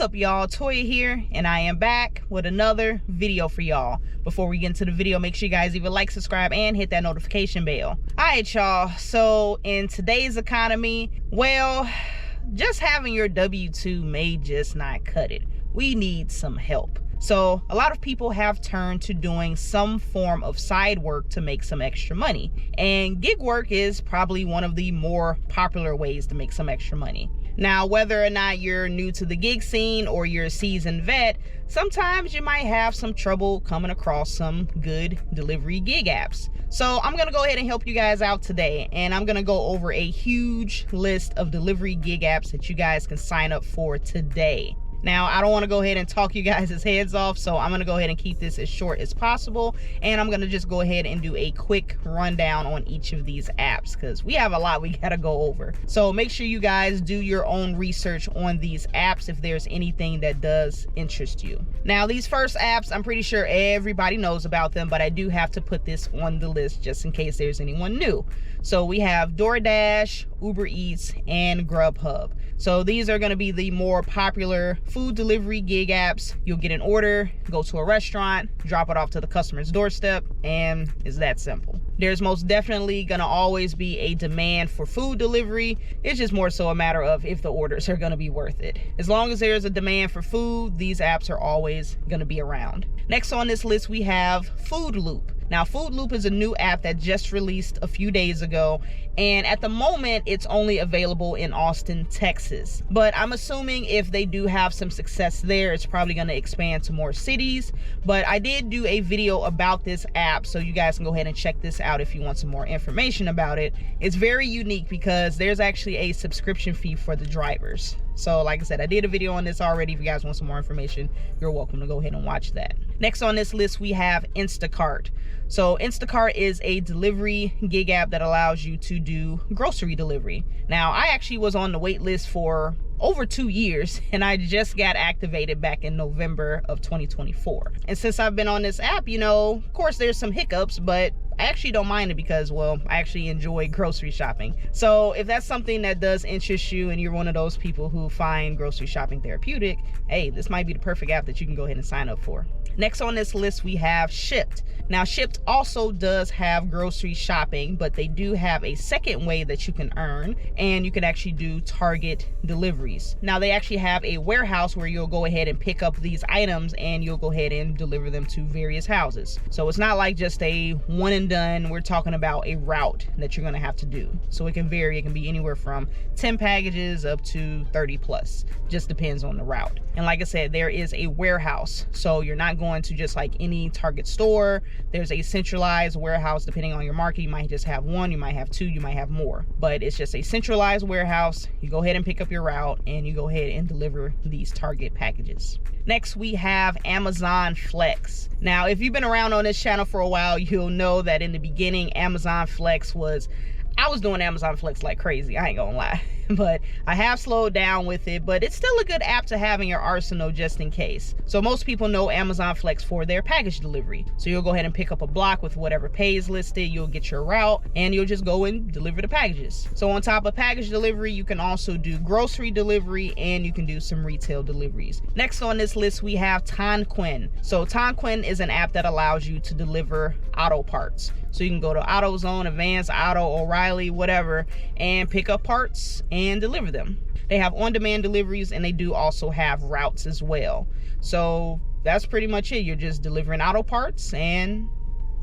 up, y'all? Toya here, and I am back with another video for y'all. Before we get into the video, make sure you guys either like, subscribe, and hit that notification bell. Alright, y'all, so in today's economy, well, just having your W-2 may just not cut it. We need some help. So a lot of people have turned to doing some form of side work to make some extra money, and gig work is probably one of the more popular ways to make some extra money. Now, whether or not you're new to the gig scene or you're a seasoned vet, sometimes you might have some trouble coming across some good delivery gig apps. So I'm gonna go ahead and help you guys out today, and I'm gonna go over a huge list of delivery gig apps that you guys can sign up for today. Now, I don't want to go ahead and talk you guys' heads off, so I'm going to go ahead and keep this as short as possible, and I'm going to just go ahead and do a quick rundown on each of these apps because we have a lot we got to go over. So make sure you guys do your own research on these apps if there's anything that does interest you. Now, these first apps, I'm pretty sure everybody knows about them, but I do have to put this on the list just in case there's anyone new. So we have DoorDash, Uber Eats, and Grubhub. So these are going to be the more popular food delivery gig apps. You'll get an order, go to a restaurant, drop it off to the customer's doorstep, and it's that simple. There's most definitely going to always be a demand for food delivery. It's just more so a matter of if the orders are going to be worth it. As long as there's a demand for food, these apps are always going to be around. Next on this list, we have Food Loop. Now, Food Loop is a new app that just released a few days ago, and at the moment, it's only available in Austin, Texas. But I'm assuming if they do have some success there, it's probably going to expand to more cities. But I did do a video about this app, so you guys can go ahead and check this out if you want some more information about it. It's very unique because there's actually a subscription fee for the drivers. So like I said, I did a video on this already. If you guys want some more information, you're welcome to go ahead and watch that. Next on this list, we have Instacart. So Instacart is a delivery gig app that allows you to do grocery delivery. Now, I actually was on the wait list for over 2 years, and I just got activated back in November of 2024. And since I've been on this app, you know, of course there's some hiccups, but I actually don't mind it because, well, I actually enjoy grocery shopping. So if that's something that does interest you and you're one of those people who find grocery shopping therapeutic, hey, this might be the perfect app that you can go ahead and sign up for. Next on this list, we have Shipt. Now, Shipt also does have grocery shopping, but they do have a second way that you can earn, and you can actually do Target deliveries. Now, they actually have a warehouse where you'll go ahead and pick up these items and you'll go ahead and deliver them to various houses. So it's not like just a one and done. We're talking about a route that you're going to have to do. So it can vary. It can be anywhere from 10 packages up to 30 plus. Just depends on the route. And like I said, there is a warehouse. So you're not going to just like any Target store. There's a centralized warehouse. Depending on your market, you might just have one, you might have two, you might have more. But it's just a centralized warehouse. You go ahead and pick up your route and you go ahead and deliver these Target packages. Next, we have Amazon Flex. Now, if you've been around on this channel for a while, you'll know that in the beginning, Amazon Flex I was doing Amazon Flex like crazy, I ain't gonna lie. But I have slowed down with it, but it's still a good app to have in your arsenal just in case. So most people know Amazon Flex for their package delivery. So you'll go ahead and pick up a block with whatever pay is listed, you'll get your route, and you'll just go and deliver the packages. So on top of package delivery, you can also do grocery delivery, and you can do some retail deliveries. Next on this list, we have Tonquin. So Tonquin is an app that allows you to deliver auto parts. So you can go to AutoZone, Advance Auto, O'Reilly, whatever, and pick up parts and deliver them. They have on-demand deliveries, and they do also have routes as well. So that's pretty much it. You're just delivering auto parts, and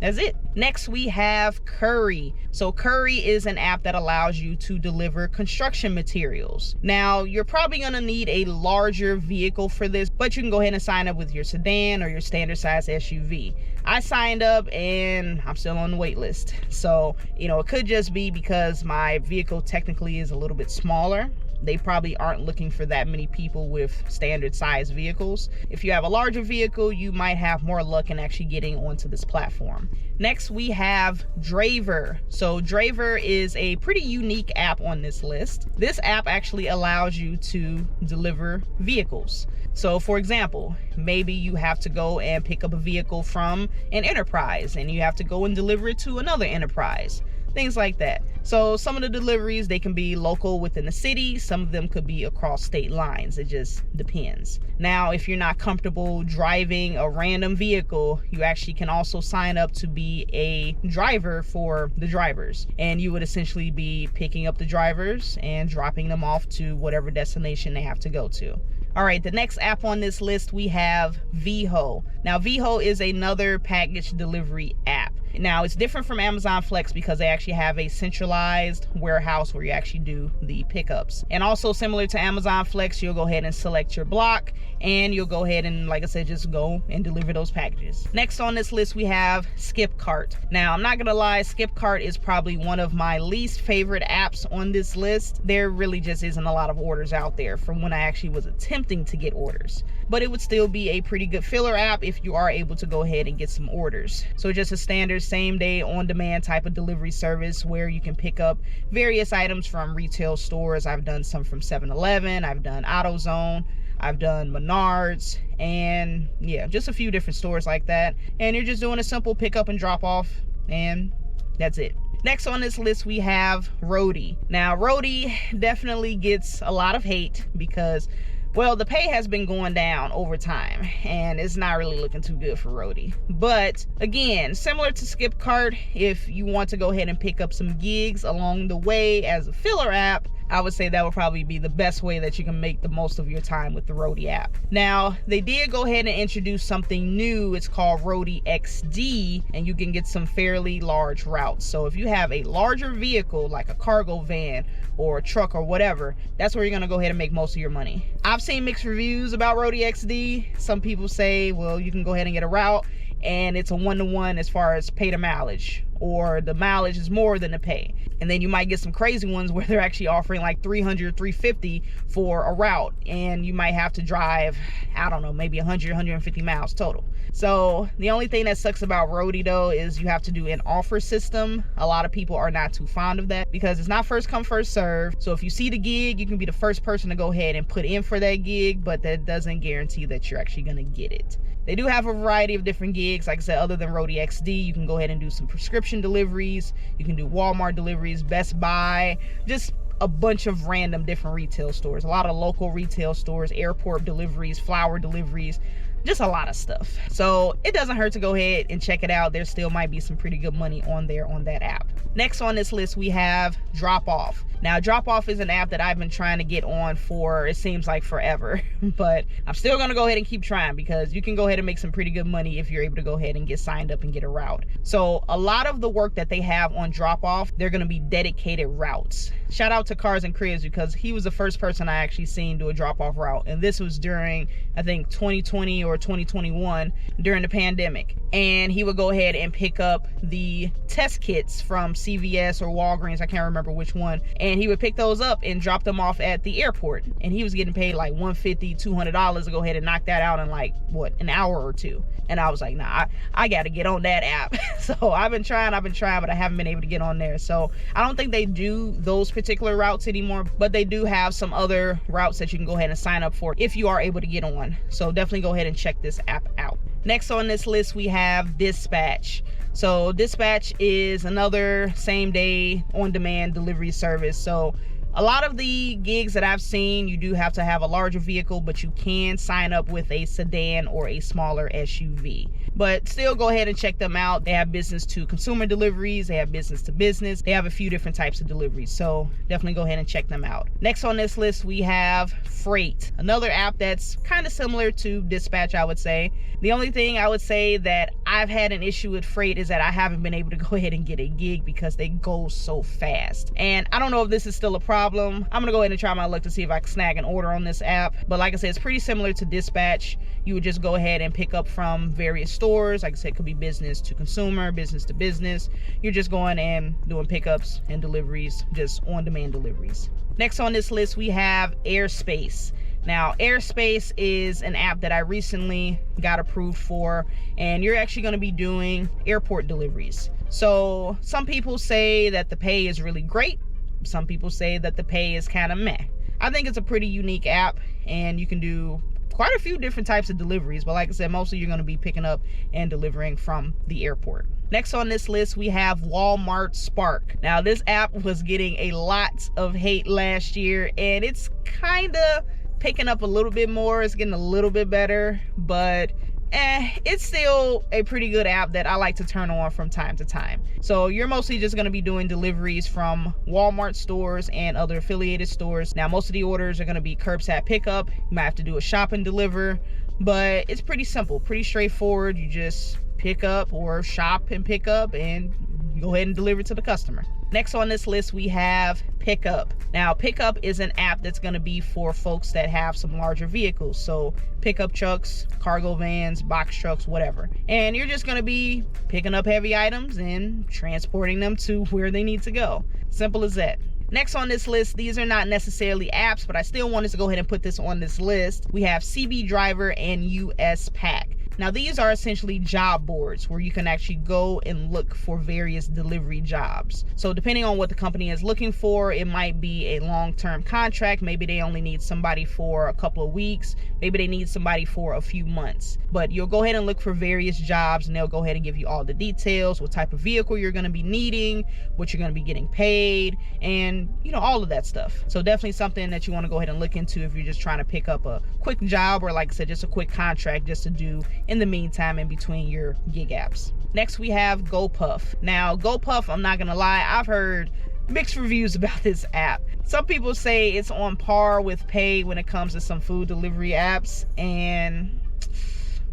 that's it. Next, we have Courier. So Courier is an app that allows you to deliver construction materials. Now, you're probably gonna need a larger vehicle for this, but you can go ahead and sign up with your sedan or your standard size SUV. I signed up and I'm still on the wait list. So, you know, it could just be because my vehicle technically is a little bit smaller. They probably aren't looking for that many people with standard size vehicles. If you have a larger vehicle, you might have more luck in actually getting onto this platform. Next, we have Draver. So Draver is a pretty unique app on this list. This app actually allows you to deliver vehicles. So for example, maybe you have to go and pick up a vehicle from an enterprise and you have to go and deliver it to another enterprise. things like that. So some of the deliveries, they can be local within the city. Some of them could be across state lines. It just depends. Now, if you're not comfortable driving a random vehicle, you actually can also sign up to be a driver for the drivers. And you would essentially be picking up the drivers and dropping them off to whatever destination they have to go to. All right, the next app on this list, we have Veho. Now, Veho is another package delivery app. Now, it's different from Amazon Flex because they actually have a centralized warehouse where you actually do the pickups. And also similar to Amazon Flex, you'll go ahead and select your block and you'll go ahead and, like I said, just go and deliver those packages. Next on this list, we have Skipcart. Now, I'm not gonna lie, Skipcart is probably one of my least favorite apps on this list. There really just isn't a lot of orders out there from when I actually was attempting to get orders. But it would still be a pretty good filler app if you are able to go ahead and get some orders. So just a standard same day on demand type of delivery service where you can pick up various items from retail stores. I've done some from 7-Eleven, I've done AutoZone, I've done Menards, and yeah, just a few different stores like that. And you're just doing a simple pick up and drop off, and that's it. Next on this list, we have Roadie. Now, Roadie definitely gets a lot of hate because, well, the pay has been going down over time and it's not really looking too good for Roadie. But again, similar to Skipcart, if you want to go ahead and pick up some gigs along the way as a filler app, I would say that would probably be the best way that you can make the most of your time with the Roadie app. Now, they did go ahead and introduce something new. It's called Roadie XD, and you can get some fairly large routes. So if you have a larger vehicle like a cargo van or a truck or whatever, that's where you're gonna go ahead and make most of your money. I've seen mixed reviews about Roadie XD. Some people say, well, you can go ahead and get a route and it's a 1-to-1 as far as pay to mileage, or the mileage is more than the pay. And then you might get some crazy ones where they're actually offering like $300, $350 for a route, and you might have to drive, I don't know, maybe 100, 150 miles total. So the only thing that sucks about Roadie though is you have to do an offer system. A lot of people are not too fond of that because it's not first come first serve. So if you see the gig, you can be the first person to go ahead and put in for that gig, but that doesn't guarantee that you're actually gonna get it. They do have a variety of different gigs. Like I said, other than Roadie XD, you can go ahead and do some prescription deliveries. You can do Walmart deliveries, Best Buy, just a bunch of random different retail stores. A lot of local retail stores, airport deliveries, flower deliveries, just a lot of stuff. So it doesn't hurt to go ahead and check it out. There still might be some pretty good money on there on that app. Next on this list, we have Drop-Off. Now, Drop-Off is an app that I've been trying to get on for, it seems like forever, but I'm still gonna go ahead and keep trying because you can go ahead and make some pretty good money if you're able to go ahead and get signed up and get a route. So a lot of the work that they have on Drop-Off, they're gonna be dedicated routes. Shout out to Cars and Cribs because he was the first person I actually seen do a drop-off route, and this was during, I think, 2020 or 2021 during the pandemic. And he would go ahead and pick up the test kits from CVS or Walgreens, I can't remember which one, and he would pick those up and drop them off at the airport, and he was getting paid like $150, $200 to go ahead and knock that out in like, what, an hour or two. And I was like, nah, I gotta get on that app. So I've been trying, but I haven't been able to get on there. So I don't think they do those particular routes anymore, but they do have some other routes that you can go ahead and sign up for if you are able to get on. So definitely go ahead and check this app out. Next on this list, we have Dispatch. So Dispatch is another same day on demand delivery service. So a lot of the gigs that I've seen, you do have to have a larger vehicle, but you can sign up with a sedan or a smaller SUV. But still go ahead and check them out. They have business to consumer deliveries, they have business to business, they have a few different types of deliveries. So definitely go ahead and check them out. Next on this list, we have Freight, another app that's kind of similar to Dispatch, I would say. The only thing I would say that I've had an issue with Freight is that I haven't been able to go ahead and get a gig because they go so fast. And I don't know if this is still a problem. I'm gonna go ahead and try my luck to see if I can snag an order on this app. But like I said, it's pretty similar to Dispatch. You would just go ahead and pick up from various stores. Like I said, it could be business to consumer, business to business. You're just going and doing pickups and deliveries, just on-demand deliveries. Next on this list, we have Airspace. Now, Airspace is an app that I recently got approved for, and you're actually going to be doing airport deliveries. So some people say that the pay is really great. Some people say that the pay is kind of meh. I think it's a pretty unique app, and you can do quite a few different types of deliveries, but like I said, mostly you're going to be picking up and delivering from the airport. Next on this list, we have Walmart Spark. Now, this app was getting a lot of hate last year, and it's kind of picking up a little bit more. It's getting a little bit better, but it's still a pretty good app that I like to turn on from time to time. So you're mostly just going to be doing deliveries from Walmart stores and other affiliated stores. Now, most of the orders are going to be curbside pickup. You might have to do a shop and deliver, but it's pretty simple, pretty straightforward. You just pick up or shop and pick up and go ahead and deliver to the customer. Next on this list, we have Pickup. Now, Pickup is an app that's going to be for folks that have some larger vehicles. So pickup trucks, cargo vans, box trucks, whatever. And you're just going to be picking up heavy items and transporting them to where they need to go. Simple as that. Next on this list, these are not necessarily apps, but I still wanted to go ahead and put this on this list. We have CB Driver and US Pack. Now, these are essentially job boards where you can actually go and look for various delivery jobs. So depending on what the company is looking for, it might be a long-term contract. Maybe they only need somebody for a couple of weeks. Maybe they need somebody for a few months. But you'll go ahead and look for various jobs, and they'll go ahead and give you all the details, what type of vehicle you're going to be needing, what you're going to be getting paid, and all of that stuff. So definitely something that you want to go ahead and look into if you're just trying to pick up a quick job, or like I said, just a quick contract just to do in the meantime in between your gig apps. Next, we have GoPuff. Now, GoPuff, I'm not gonna lie, I've heard mixed reviews about this app. Some people say it's on par with Pay when it comes to some food delivery apps, and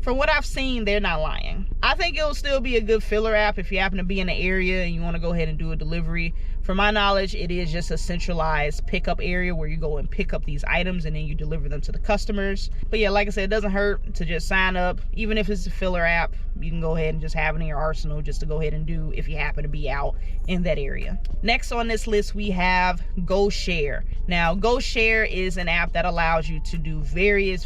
from what I've seen, they're not lying. I think it'll still be a good filler app if you happen to be in the area and you want to go ahead and do a delivery. From my knowledge, it is just a centralized pickup area where you go and pick up these items and then you deliver them to the customers. But yeah, like I said, it doesn't hurt to just sign up. Even if it's a filler app, you can go ahead and just have it in your arsenal just to go ahead and do if you happen to be out in that area. Next on this list, we have GoShare. Now, GoShare is an app that allows you to do various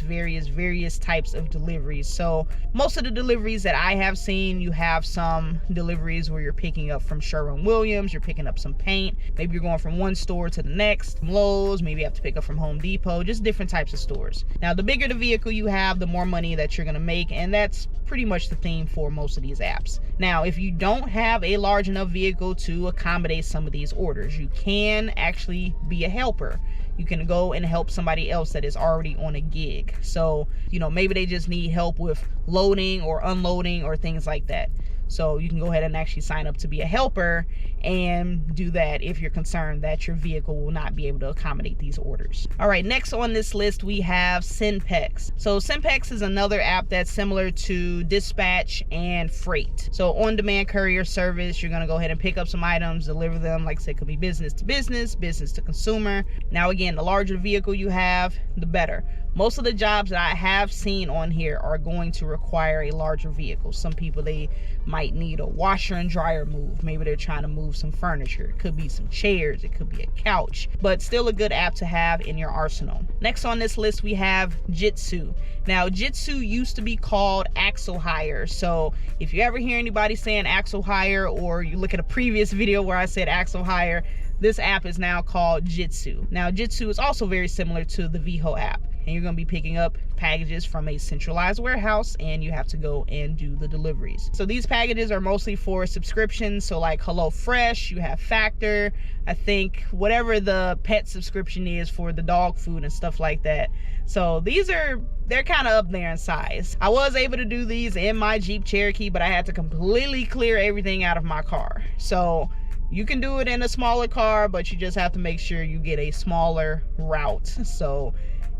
types of deliveries. So most of the deliveries that I have seen, you have some deliveries where you're picking up from Sherwin-Williams, you're picking up some paint. Maybe you're going from one store to the next, Lowe's, maybe you have to pick up from Home Depot, just different types of stores. Now, the bigger the vehicle you have, the more money that you're going to make, and that's pretty much the theme for most of these apps. Now, if you don't have a large enough vehicle to accommodate some of these orders, you can actually be a helper. You can go and help somebody else that is already on a gig. So, maybe they just need help with loading or unloading or things like that. So you can go ahead and actually sign up to be a helper and do that if you're concerned that your vehicle will not be able to accommodate these orders. All right, next on this list, we have Synpex. So Synpex is another app that's similar to Dispatch and Freight. So on-demand courier service, you're gonna go ahead and pick up some items, deliver them. Like I said, it could be business to business, business to consumer. Now again, the larger vehicle you have, the better. Most of the jobs that I have seen on here are going to require a larger vehicle. Some people, they might need a washer and dryer move. Maybe they're trying to move some furniture. It could be some chairs. It could be a couch, but still a good app to have in your arsenal. Next on this list, we have Jitsu. Now, Jitsu used to be called Axle Hire. So if you ever hear anybody saying Axle Hire, or you look at a previous video where I said Axle Hire, this app is now called Jitsu. Now, Jitsu is also very similar to the Viho app. And you're going to be picking up packages from a centralized warehouse, and you have to go and do the deliveries. So these packages are mostly for subscriptions. So like HelloFresh, you have Factor, I think whatever the pet subscription is for the dog food and stuff like that. So they're kind of up there in size. I was able to do these in my Jeep Cherokee, but I had to completely clear everything out of my car. So you can do it in a smaller car, but you just have to make sure you get a smaller route. So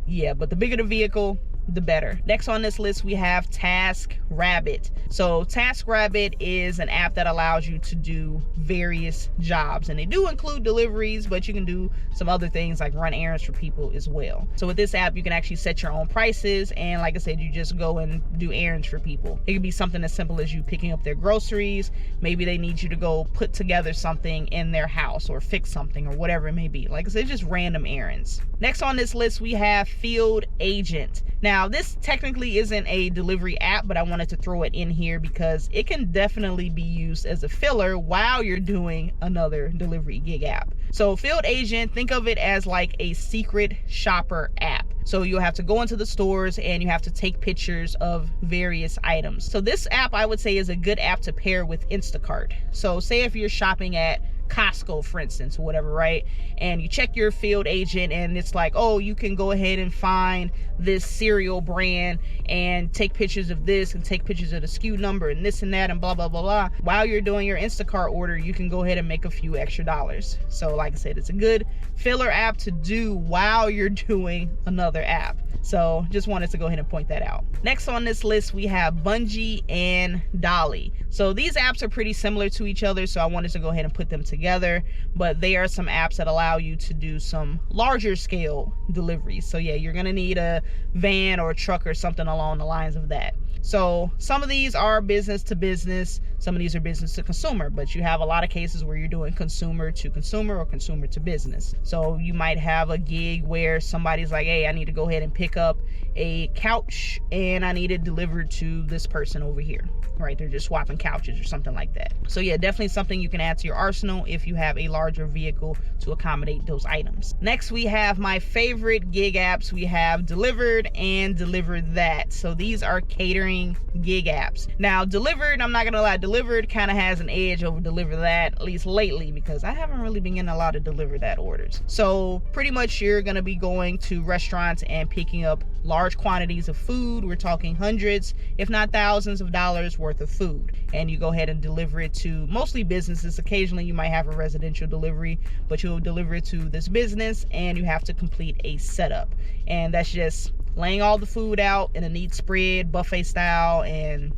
yeah, but the bigger the vehicle, the better. Next on this list, we have TaskRabbit. So TaskRabbit is an app that allows you to do various jobs, and they do include deliveries, but you can do some other things like run errands for people as well. So with this app, you can actually set your own prices, and like I said, you just go and do errands for people. It could be something as simple as you picking up their groceries. Maybe they need you to go put together something in their house or fix something or whatever it may be. Like I said, just random errands. Next on this list, we have Field Agent. Now, this technically isn't a delivery app, but I wanted to throw it in here because it can definitely be used as a filler while you're doing another delivery gig app. So Field Agent, think of it as like a secret shopper app. So you'll have to go into the stores and you have to take pictures of various items. So this app, I would say, is a good app to pair with Instacart. So say if you're shopping at Costco, for instance, or whatever, right? And you check your field agent and it's like, oh, you can go ahead and find this cereal brand and take pictures of this and take pictures of the SKU number and this and that and blah, blah, blah, blah. While you're doing your Instacart order, you can go ahead and make a few extra dollars. So like I said, it's a good filler app to do while you're doing another app. So just wanted to go ahead and point that out. Next on this list, we have Bungee and Dolly. So these apps are pretty similar to each other, so I wanted to go ahead and put them together, but they are some apps that allow you to do some larger scale deliveries. So yeah, you're gonna need a van or a truck or something along the lines of that. So some of these are business to business, some of these are business to consumer, but you have a lot of cases where you're doing consumer to consumer or consumer to business. So you might have a gig where somebody's like, hey, I need to go ahead and pick up a couch and I need it delivered to this person over here, right? They're just swapping couches or something like that. So yeah, definitely something you can add to your arsenal if you have a larger vehicle to accommodate those items. Next, we have my favorite gig apps. We have Delivered and Delivered That. So these are catering gig apps. Now Delivered, I'm not gonna lie, Delivered kind of has an edge over Deliver That, at least lately, because I haven't really been getting a lot of Deliver That orders. So pretty much you're gonna be going to restaurants and picking up large quantities of food. We're talking hundreds, if not thousands of dollars worth of food. And you go ahead and deliver it to mostly businesses. Occasionally you might have a residential delivery, but you'll deliver it to this business and you have to complete a setup. And that's just laying all the food out in a neat spread, buffet style, and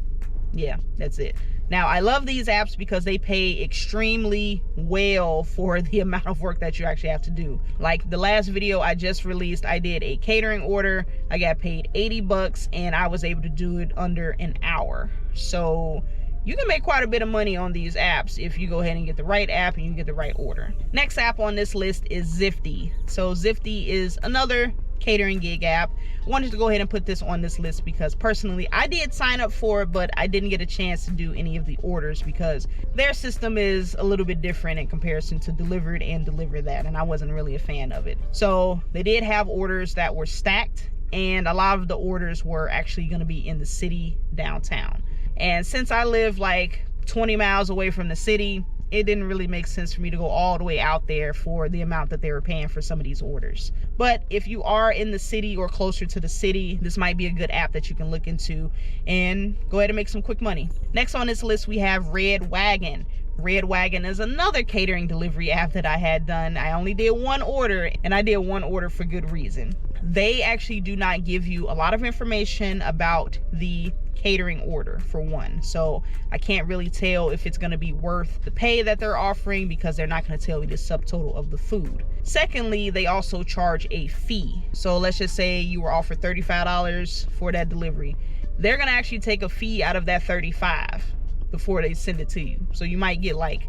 yeah, that's it. Now, I love these apps because they pay extremely well for the amount of work that you actually have to do. Like the last video I just released, I did a catering order. I got paid 80 bucks and I was able to do it under an hour. So you can make quite a bit of money on these apps if you go ahead and get the right app and you get the right order. Next app on this list is Zifty. So Zifty is another catering gig app. I wanted to go ahead and put this on this list because personally I did sign up for it, but I didn't get a chance to do any of the orders because their system is a little bit different in comparison to Delivered and Deliver That, and I wasn't really a fan of it. So they did have orders that were stacked, and a lot of the orders were actually going to be in the city downtown. And since I live like 20 miles away from the city, it didn't really make sense for me to go all the way out there for the amount that they were paying for some of these orders. But if you are in the city or closer to the city, this might be a good app that you can look into and go ahead and make some quick money. Next on this list, we have Red Wagon. Red Wagon is another catering delivery app that I had done. I only did one order, and I did one order for good reason. They actually do not give you a lot of information about the catering order, for one. So I can't really tell if it's going to be worth the pay that they're offering because they're not going to tell you the subtotal of the food. Secondly, they also charge a fee. So let's just say you were offered $35 for that delivery. They're going to actually take a fee out of that $35 before they send it to you. So you might get like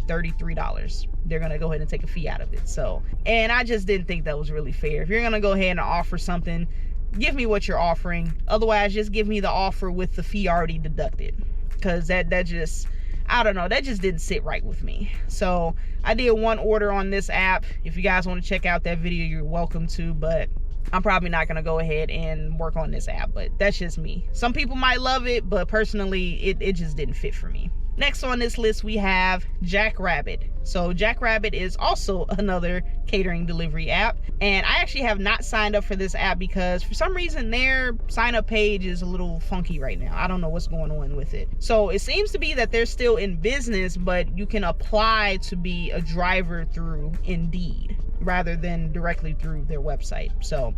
$33. They're gonna go ahead and take a fee out of it. So, and I just didn't think that was really fair. If you're gonna go ahead and offer something, give me what you're offering. Otherwise, just give me the offer with the fee already deducted, because that just, I don't know, that just didn't sit right with me. So I did one order on this app. If you guys want to check out that video, you're welcome to, but I'm probably not going to go ahead and work on this app. But that's just me. Some people might love it, but personally it just didn't fit for me. Next on this list, we have Jackrabbit. So Jackrabbit is also another catering delivery app, and I actually have not signed up for this app because for some reason their sign up page is a little funky right now. I don't know what's going on with it. So it seems to be that they're still in business, but you can apply to be a driver through Indeed rather than directly through their website. So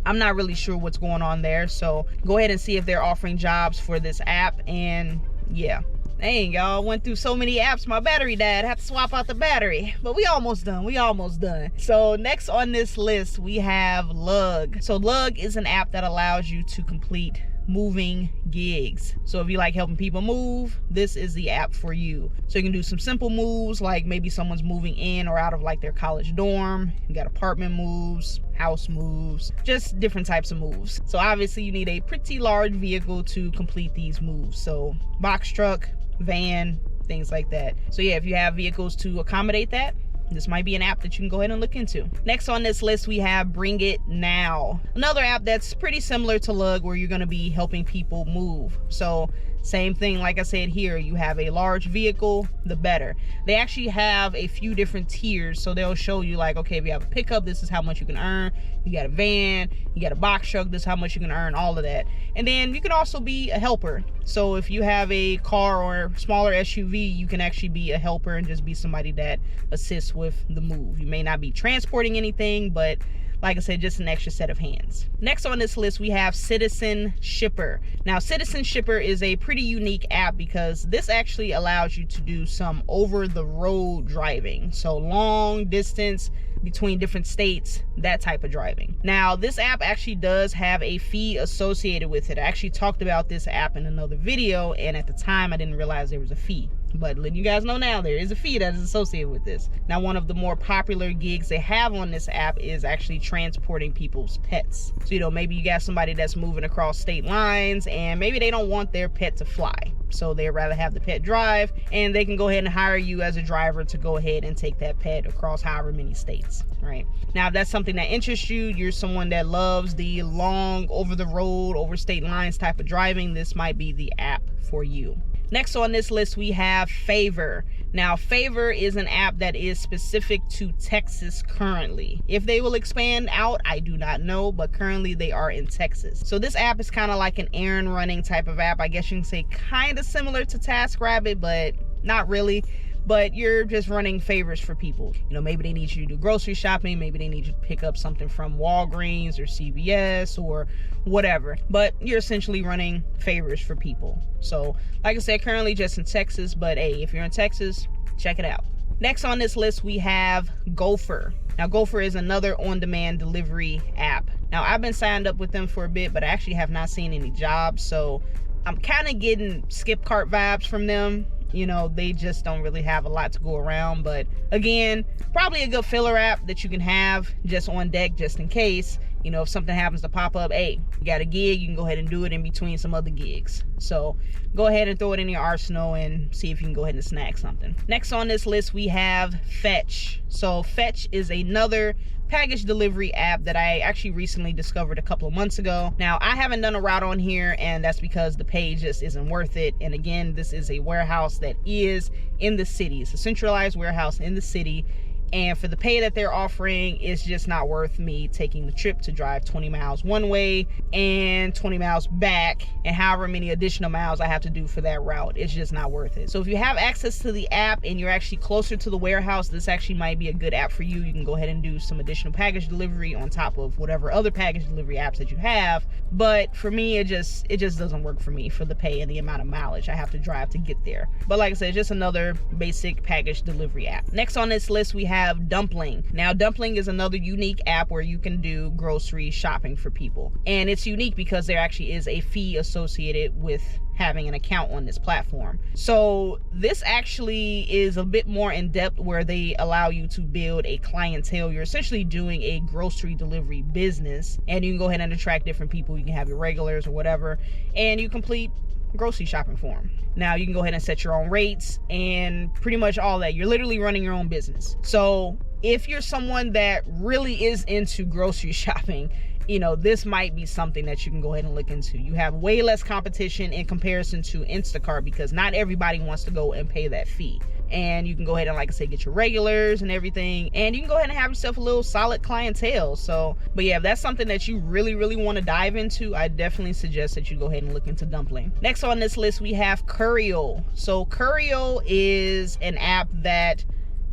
I'm not really sure what's going on there. So go ahead and see if they're offering jobs for this app. And yeah, dang, y'all, went through so many apps, my battery died. I had to swap out the battery, but we almost done. So next on this list, we have Lug. So Lug is an app that allows you to complete moving gigs. So if you like helping people move, this is the app for you. So you can do some simple moves, like maybe someone's moving in or out of like their college dorm. You got apartment moves, house moves, just different types of moves. So obviously you need a pretty large vehicle to complete these moves. So box truck, van, things like that. So yeah, if you have vehicles to accommodate that, this might be an app that you can go ahead and look into. Next on this list, we have Bring It Now, another app that's pretty similar to Lug, where you're going to be helping people move. So same thing, like I said here, you have a large vehicle, the better. They actually have a few different tiers, so they'll show you like, okay, if you have a pickup, this is how much you can earn. You got a van, you got a box truck, this is how much you can earn, all of that. And then you can also be a helper. So if you have a car or smaller SUV, you can actually be a helper and just be somebody that assists with the move. You may not be transporting anything, but like I said, just an extra set of hands. Next on this list, we have Citizen Shipper. Now, Citizen Shipper is a pretty unique app because this actually allows you to do some over-the-road driving. So long distance between different states, that type of driving. Now, this app actually does have a fee associated with it. I actually talked about this app in another video, and at the time, I didn't realize there was a fee. But letting you guys know now, there is a fee that is associated with this. Now, one of the more popular gigs they have on this app is actually transporting people's pets. So, you know, maybe you got somebody that's moving across state lines and maybe they don't want their pet to fly. So they'd rather have the pet drive, and they can go ahead and hire you as a driver to go ahead and take that pet across however many states, right? Now, if that's something that interests you, you're someone that loves the long over the road, over state lines type of driving, this might be the app for you. Next on this list, we have Favor. Now, Favor is an app that is specific to Texas currently. If they will expand out, I do not know, but currently they are in Texas. So this app is kind of like an errand running type of app. I guess you can say kind of similar to TaskRabbit, but not really. But you're just running favors for people. You know, maybe they need you to do grocery shopping, maybe they need you to pick up something from Walgreens or CVS or whatever, but you're essentially running favors for people. So like I said, currently just in Texas, but hey, if you're in Texas, check it out. Next on this list, we have Gopher. Now, Gopher is another on-demand delivery app. Now, I've been signed up with them for a bit, but I actually have not seen any jobs, so I'm kind of getting skip cart vibes from them. You know, they just don't really have a lot to go around, but again, probably a good filler app that you can have just on deck, just in case. You know, if something happens to pop up, hey, you got a gig, you can go ahead and do it in between some other gigs. So go ahead and throw it in your arsenal and see if you can go ahead and snag something. Next on this list, we have Fetch. So Fetch is another package delivery app that I actually recently discovered a couple of months ago. Now, I haven't done a route on here, and that's because the pay just isn't worth it. And again, this is a warehouse that is in the city. It's a centralized warehouse in the city. And for the pay that they're offering, it's just not worth me taking the trip to drive 20 miles one way and 20 miles back, and however many additional miles I have to do for that route. It's just not worth it. So if you have access to the app and you're actually closer to the warehouse, this actually might be a good app for you. You can go ahead and do some additional package delivery on top of whatever other package delivery apps that you have. But for me, it just doesn't work for me for the pay and the amount of mileage I have to drive to get there. But like I said, just another basic package delivery app. Next on this list, we have Dumpling. Now, Dumpling is another unique app where you can do grocery shopping for people. And it's unique because there actually is a fee associated with having an account on this platform. So this actually is a bit more in depth, where they allow you to build a clientele. You're essentially doing a grocery delivery business, and you can go ahead and attract different people. You can have your regulars or whatever, and you complete grocery shopping for them. Now, you can go ahead and set your own rates and pretty much all that. You're literally running your own business. So if you're someone that really is into grocery shopping, you know, this might be something that you can go ahead and look into. You have way less competition in comparison to Instacart, because not everybody wants to go and pay that fee. And you can go ahead and, like I said, get your regulars and everything, and you can go ahead and have yourself a little solid clientele. So, but yeah, if that's something that you really want to dive into, I definitely suggest that you go ahead and look into Dumpling. Next on this list, we have Courier. So Courier is an app that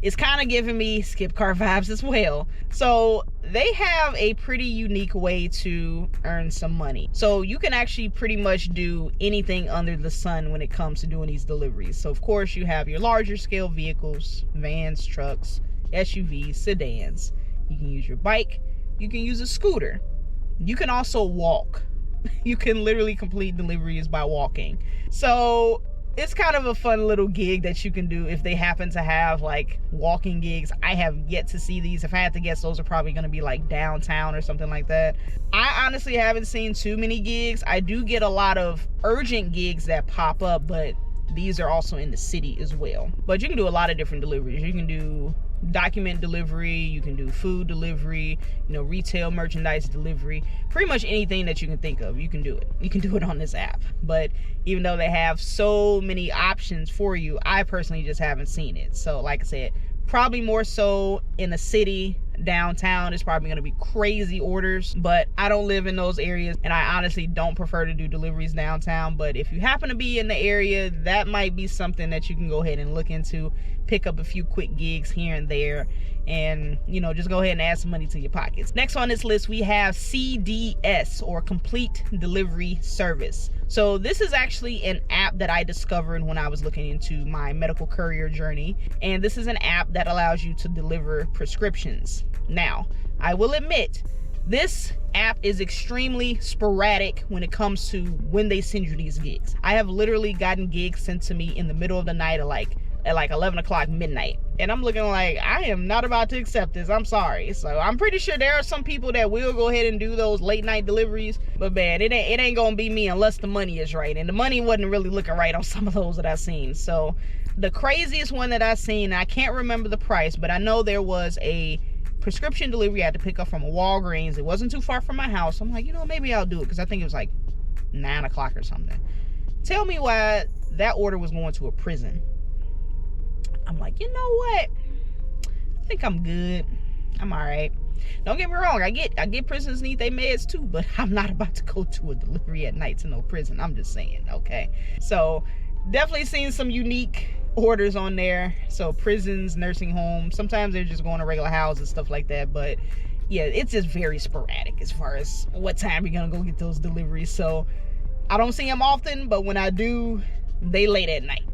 is kind of giving me skip car vibes as well. So they have a pretty unique way to earn some money. So you can actually pretty much do anything under the sun when it comes to doing these deliveries. So of course, you have your larger scale vehicles, vans, trucks, SUVs, sedans. You can use your bike, you can use a scooter. You can also walk. You can literally complete deliveries by walking. So it's kind of a fun little gig that you can do if they happen to have like walking gigs. I have yet to see these. If I had to guess, those are probably going to be like downtown or something like that. I honestly haven't seen too many gigs. I do get a lot of urgent gigs that pop up, but these are also in the city as well. But you can do a lot of different deliveries. You can do document delivery, you can do food delivery, you know, retail merchandise delivery, pretty much anything that you can think of, you can do it. You can do it on this app. But even though they have so many options for you, I personally just haven't seen it. So like I said, probably more so in a city downtown, it's probably going to be crazy orders, but I don't live in those areas, and I honestly don't prefer to do deliveries downtown. But if you happen to be in the area, that might be something that you can go ahead and look into, pick up a few quick gigs here and there, and you know, just go ahead and add some money to your pockets. Next on this list, we have CDS, or Complete Delivery Service. So this is actually an app that I discovered when I was looking into my medical courier journey, and this is an app that allows you to deliver prescriptions. Now, I will admit, this app is extremely sporadic when it comes to when they send you these gigs. I have literally gotten gigs sent to me in the middle of the night at like 11 o'clock midnight, and I'm looking like, I am not about to accept this, I'm sorry. So I'm pretty sure there are some people that will go ahead and do those late night deliveries, but man, it ain't gonna be me unless the money is right, and the money wasn't really looking right on some of those that I've seen. So the craziest one that I've seen, I can't remember the price, but I know there was a prescription delivery I had to pick up from a Walgreens. It wasn't too far from my house. I'm like, you know, maybe I'll do it, because I think it was like 9 o'clock or something. Tell me why that order was going to a prison. I'm like, you know what? I think I'm good. I'm all right. Don't get me wrong. I get prisoners need their meds too, but I'm not about to go to a delivery at night to no prison. I'm just saying, okay? So definitely seen some unique orders on there. So prisons, nursing homes, sometimes they're just going to regular houses, stuff like that. But yeah, it's just very sporadic as far as what time you're gonna go get those deliveries. So I don't see them often, but when I do, they late at night.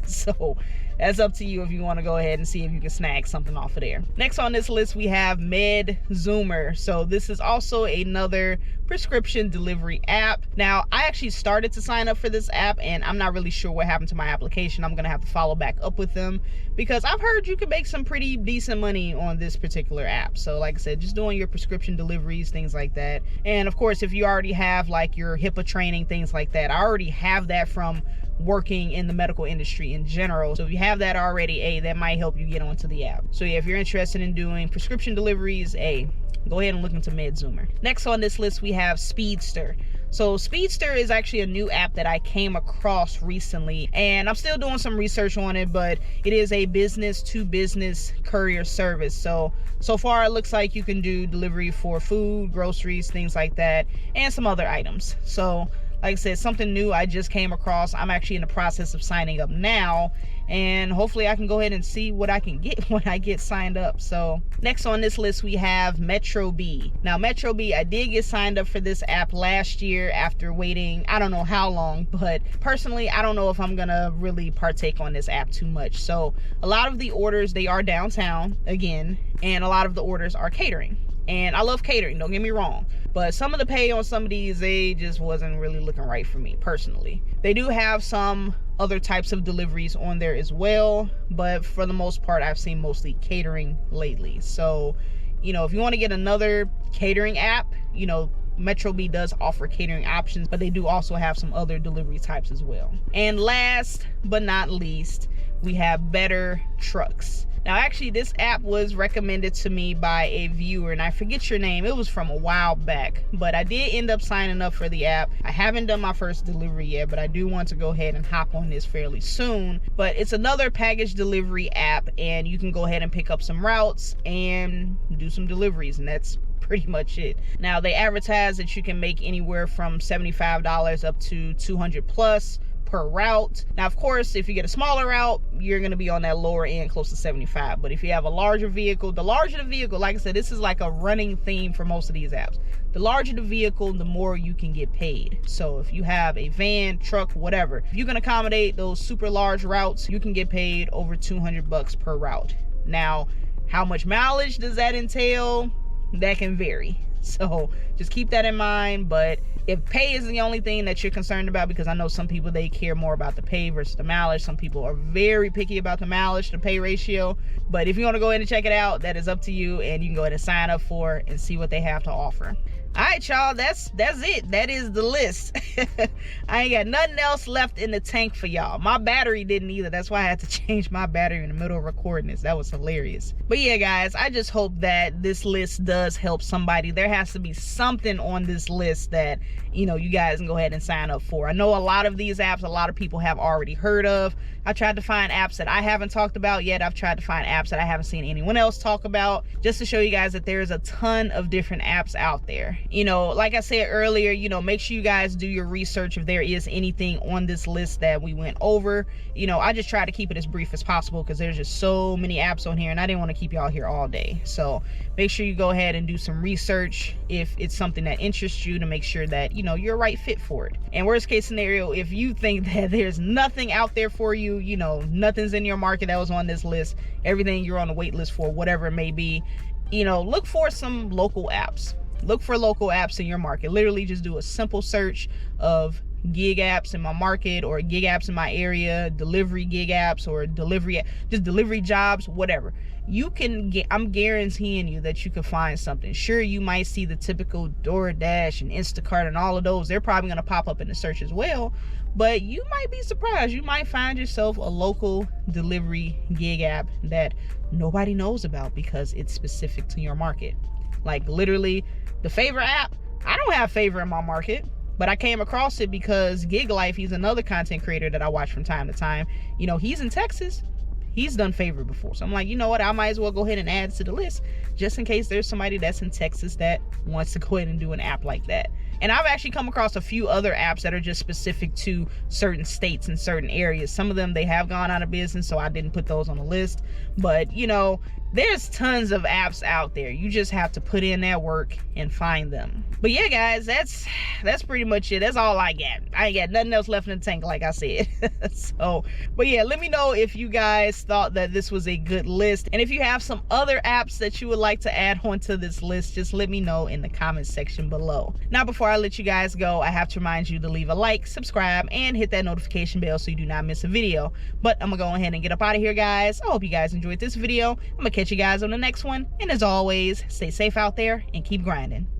So that's up to you if you want to go ahead and see if you can snag something off of there. Next on this list, we have MedZoomer. So this is also another prescription delivery app. Now, I actually started to sign up for this app, and I'm not really sure what happened to my application. I'm gonna have to follow back up with them, because I've heard you can make some pretty decent money on this particular app. So like I said, just doing your prescription deliveries, things like that. And of course, if you already have like your HIPAA training, things like that, I already have that from working in the medical industry in general. So if you have that already, that might help you get onto the app. So yeah, if you're interested in doing prescription deliveries, go ahead and look into MedZoomer. Next on this list, we have Speedster. So Speedster is actually a new app that I came across recently, and I'm still doing some research on it, but it is a business to business courier service. So far it looks like you can do delivery for food, groceries, things like that, and some other items. So like I said, something new I just came across. I'm actually in the process of signing up now, and hopefully I can go ahead and see what I can get when I get signed up. So next on this list, we have MetroB. Now MetroB, I did get signed up for this app last year after waiting I don't know how long, but personally I don't know if I'm gonna really partake on this app too much. So a lot of the orders, they are downtown again, and a lot of the orders are catering. And I love catering, don't get me wrong, but some of the pay on some of these, they just wasn't really looking right for me personally. They do have some other types of deliveries on there as well, but for the most part, I've seen mostly catering lately. So, you know, if you want to get another catering app, you know, MetroB does offer catering options, but they do also have some other delivery types as well. And last but not least, we have Better Trucks. Now, actually, this app was recommended to me by a viewer, and I forget your name. It was from a while back, but I did end up signing up for the app. I haven't done my first delivery yet, but I do want to go ahead and hop on this fairly soon. But it's another package delivery app, and you can go ahead and pick up some routes and do some deliveries, and that's pretty much it. Now, they advertise that you can make anywhere from $75 up to $200 plus per route. Now, of course, if you get a smaller route, you're going to be on that lower end, close to 75. But if you have a larger vehicle, the larger the vehicle, like I said, this is like a running theme for most of these apps. The larger the vehicle, the more you can get paid. So if you have a van, truck, whatever, if you can accommodate those super large routes, you can get paid over $200 per route. Now, how much mileage does that entail? That can vary. So just keep that in mind. But if pay is the only thing that you're concerned about, because I know some people, they care more about the pay versus the mileage. Some people are very picky about the mileage to pay ratio. But if you want to go ahead and check it out, that is up to you, and you can go ahead and sign up for it and see what they have to offer. All right, y'all, that's it. That is the list. I ain't got nothing else left in the tank for y'all. My battery didn't either. That's why I had to change my battery in the middle of recording this. That was hilarious. But yeah, guys, I just hope that this list does help somebody. There has to be something on this list that, you know, you guys can go ahead and sign up for. I know a lot of these apps, a lot of people have already heard of. I tried to find apps that I haven't talked about yet. I've tried to find apps that I haven't seen anyone else talk about, just to show you guys that there's a ton of different apps out there. You know, like I said earlier, you know, make sure you guys do your research if there is anything on this list that we went over. You know, I just try to keep it as brief as possible because there's just so many apps on here and I didn't want to keep y'all here all day. So make sure you go ahead and do some research if it's something that interests you, to make sure that, you know, you're a right fit for it. And worst case scenario, if you think that there's nothing out there for you, you know, nothing's in your market that was on this list, everything you're on the wait list for, whatever it may be, you know, look for some local apps. Look for local apps in your market. Literally just do a simple search of gig apps in my market, or gig apps in my area, delivery gig apps, or just delivery jobs, whatever. You can get, I'm guaranteeing you that you can find something. Sure, you might see the typical DoorDash and Instacart and all of those. They're probably going to pop up in the search as well, but you might be surprised. You might find yourself a local delivery gig app that nobody knows about because it's specific to your market. Like literally the Favor app, I don't have Favor in my market, but I came across it because Gig Life, he's another content creator that I watch from time to time. You know, he's in Texas. He's done Favor before. So I'm like, you know what? I might as well go ahead and add to the list just in case there's somebody that's in Texas that wants to go ahead and do an app like that. And I've actually come across a few other apps that are just specific to certain states and certain areas. Some of them, they have gone out of business, so I didn't put those on the list. But, you know, there's tons of apps out there. You just have to put in that work and find them. But yeah, guys, that's pretty much it. That's all I got. I ain't got nothing else left in the tank, like I said. So, but yeah, let me know if you guys thought that this was a good list. And if you have some other apps that you would like to add onto this list, just let me know in the comment section below. Now, before I let you guys go, I have to remind you to leave a like, subscribe, and hit that notification bell so you do not miss a video. But I'm gonna go ahead and get up out of here, guys. I hope you guys enjoyed this video. I'm gonna catch you guys on the next one. And as always, stay safe out there and keep grinding.